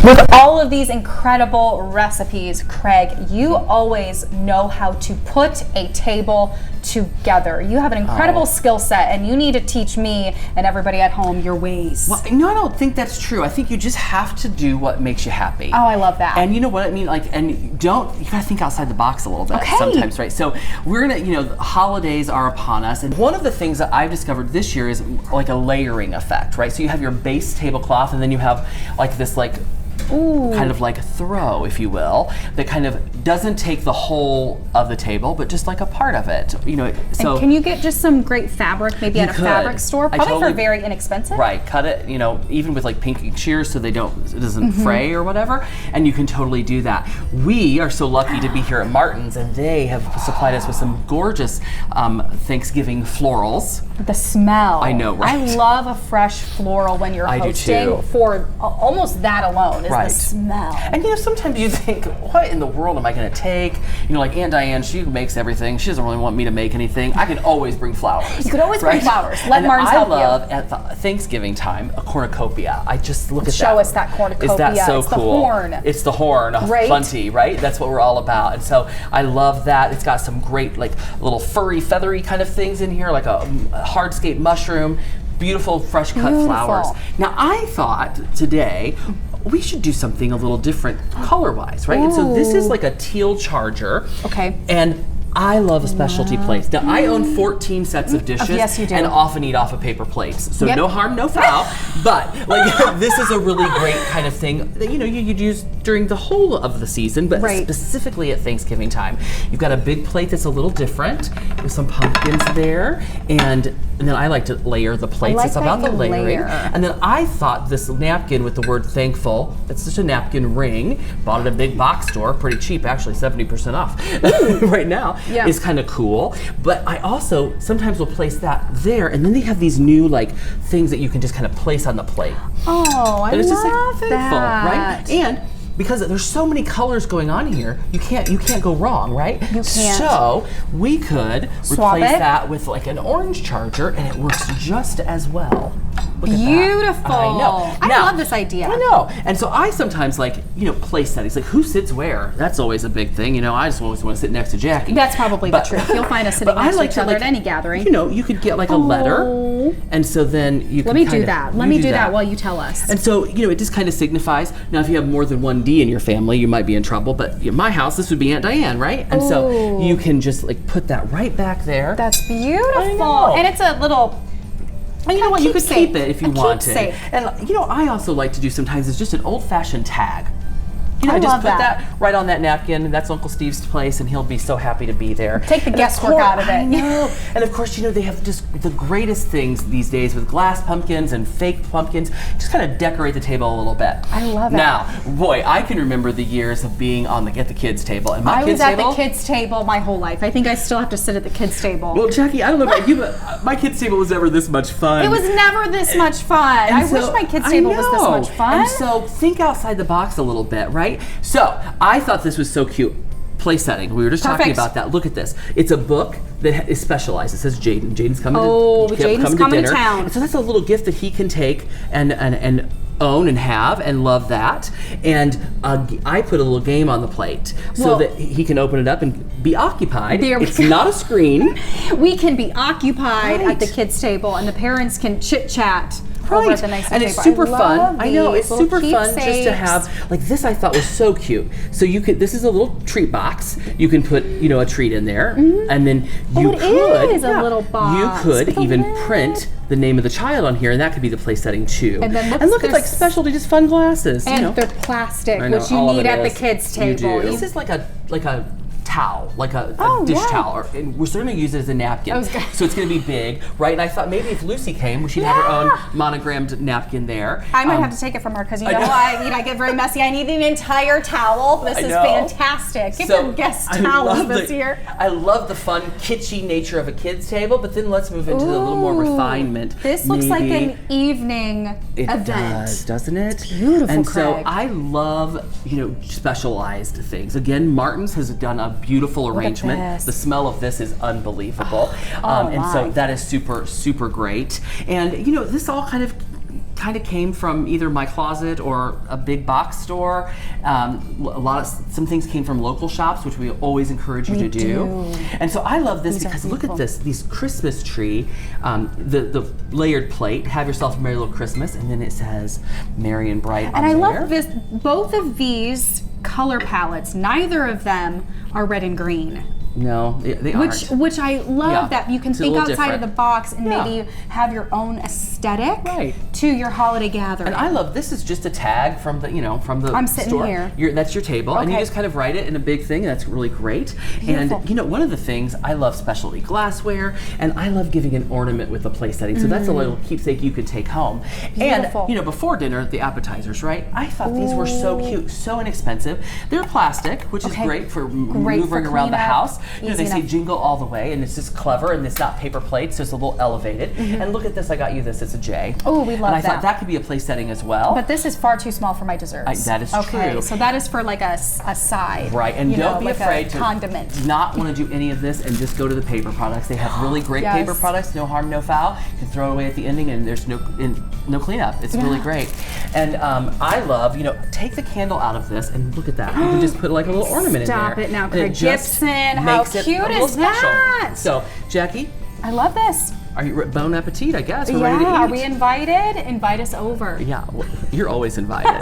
With all of these incredible recipes, Craig, you always know how to put a table together. You have an incredible skill set, and you need to teach me and everybody at home your ways. Well, no, I don't think that's true. I think you just have to do what makes you happy. Oh, I love that. And you know what I mean? Like, and you gotta think outside the box a little bit sometimes, right? So we're gonna, the holidays are upon us, and one of the things that I've discovered this year is like a layering effect, right? So you have your base tablecloth, and then you have like this kind of like a throw, if you will, that kind of doesn't take the whole of the table, but just like a part of it. So and can you get just some great fabric, maybe at a fabric store, probably for very inexpensive? Right, cut it, even with like pinking shears so it doesn't fray or whatever, and you can totally do that. We are so lucky to be here at Martin's, and they have supplied us with some gorgeous Thanksgiving florals. The smell. I know, right? I love a fresh floral when you're hosting. Do too. For almost that alone is right. The smell. And sometimes you think, what in the world am I going to take? Like Aunt Diane, she makes everything. She doesn't really want me to make anything. I can always bring flowers. You could always bring flowers. Let Martin's help you. I love at the Thanksgiving time a cornucopia. I just look at that. Show us that cornucopia. Is that so it's cool? The horn. It's the horn, right? Bunty, right? That's what we're all about. And so I love that. It's got some great little furry, feathery kind of things in here, like a hardscape mushroom, beautiful fresh cut flowers. Now I thought today we should do something a little different color-wise, right? And so this is like a teal charger. Okay. And I love a specialty plates. Now, I own 14 sets of dishes. Yes, you do. And often eat off of paper plates. So no harm, no foul. But this is a really great kind of thing that you'd use during the whole of the season, but specifically at Thanksgiving time. You've got a big plate that's a little different with some pumpkins there, and then I like to layer the plates. It's about the layering. And then I thought this napkin with the word thankful, it's just a napkin ring, bought at a big box store, pretty cheap, actually 70% off right now. Yeah. Is kind of cool, but I also sometimes will place that there, and then they have these new things that you can just kind of place on the plate. Oh, I love thankful, that. right? And because there's so many colors going on here, you can't go wrong, right? You can't. So we could Swap replace it. That with an orange charger, and it works just as well. Look at that. Beautiful. I know. I love this idea. I know. And so I sometimes place settings, who sits where. That's always a big thing. I just always want to sit next to Jackie. That's probably the truth. You'll find us sitting next to each other at any gathering. You could get a letter, and so then you can Let me do that. Let me do that while you tell us. And so, it just kind of signifies. Now, if you have more than one D in your family, you might be in trouble. But in my house, this would be Aunt Diane, right? And so you can just put that right back there. That's beautiful. I know. And it's a little. And you know what? You could keep it if you want to. Keepsake. And I also like to do sometimes is just an old-fashioned tag. I just love put that right on that napkin. That's Uncle Steve's place, and he'll be so happy to be there. Take the guesswork out of it. I know. And of course, they have just the greatest things these days with glass pumpkins and fake pumpkins. Just kind of decorate the table a little bit. I love it. Now, boy, I can remember the years of being at the kids' table. And I was at the kids' table my whole life. I think I still have to sit at the kids' table. Well, Jackie, I don't know about you, but my kids' table was never this much fun. It was never this much fun. I wish my kids' table was this much fun. And so think outside the box a little bit, right? So I thought this was so cute. Place setting. We were just talking about that. Look at this. It's a book that is specialized. It says Jaden. Jaden's coming. Jaden's coming to town. And so that's a little gift that he can take and own and have and love that. And I put a little game on the plate so that he can open it up and be occupied. It's not a screen. We can be occupied at the kids' table, and the parents can chit chat. Right. And it's super fun. I know, it's super fun just to have, this I thought was so cute. So this is a little treat box. You can put, a treat in there. And then you a little box. You could even print the name of the child on here, and that could be the place setting too. And then look at specialty, just fun glasses. And they're plastic, which you need at the kids' table. This is like a towel, like a dish towel, and we're certainly going to use it as a napkin. So it's going to be big, right? And I thought maybe if Lucy came, she'd have her own monogrammed napkin there. I might have to take it from her because I get very messy. I need an entire towel. This is fantastic. Give your guests towels this year. I love the fun, kitschy nature of a kid's table, but then let's move into the little more refinement. This looks like an evening event. It does, doesn't it? It's beautiful, And Craig. so I love, specialized things. Again, Martin's has done a beautiful arrangement. The smell of this is unbelievable. And so that is super, super great. And, this all kind of kind of came from either my closet or a big box store. Some things came from local shops, which we always encourage you to do. And so I love this because look at this, these Christmas tree, the layered plate. Have yourself a merry little Christmas, and then it says "Merry and Bright" on there. And I love this. Both of these color palettes, neither of them are red and green. No, they aren't. Which I love that you can think outside of the box and Yeah. maybe have your own aesthetic Right. to your holiday gathering. And I love this is just a tag from the from the I'm sitting store. here. That's your table, and you just kind of write it in a big thing. And that's really great. Beautiful. And one of the things I love specialty glassware, and I love giving an ornament with the place setting. So that's a little keepsake you could take home. Beautiful. And before dinner, the appetizers, right? I thought these were so cute, so inexpensive. They're plastic, which is great for maneuvering around the house. They say jingle all the way, and it's just clever, and it's not paper plates, so it's a little elevated. And look at this, I got you this, it's a J. Oh, we love and I that. thought that could be a place setting as well. But this is far too small for my desserts. That is okay, true. so that is for like a side. Right, and don't be like afraid a to condiment. not want to do any of this and just go to the paper products. They have really great paper products, no harm, no foul. You can throw it away at the ending, and there's no cleanup. It's really great. And I love, take the candle out of this, and look at that. You can just put like a little ornament in there. Stop it now, And Craig Gibson. How cute is that? So, Jackie, I love this. are you bon appetit? I guess we're ready to eat. Are we invited? Invite us over. Yeah, well, you're always invited.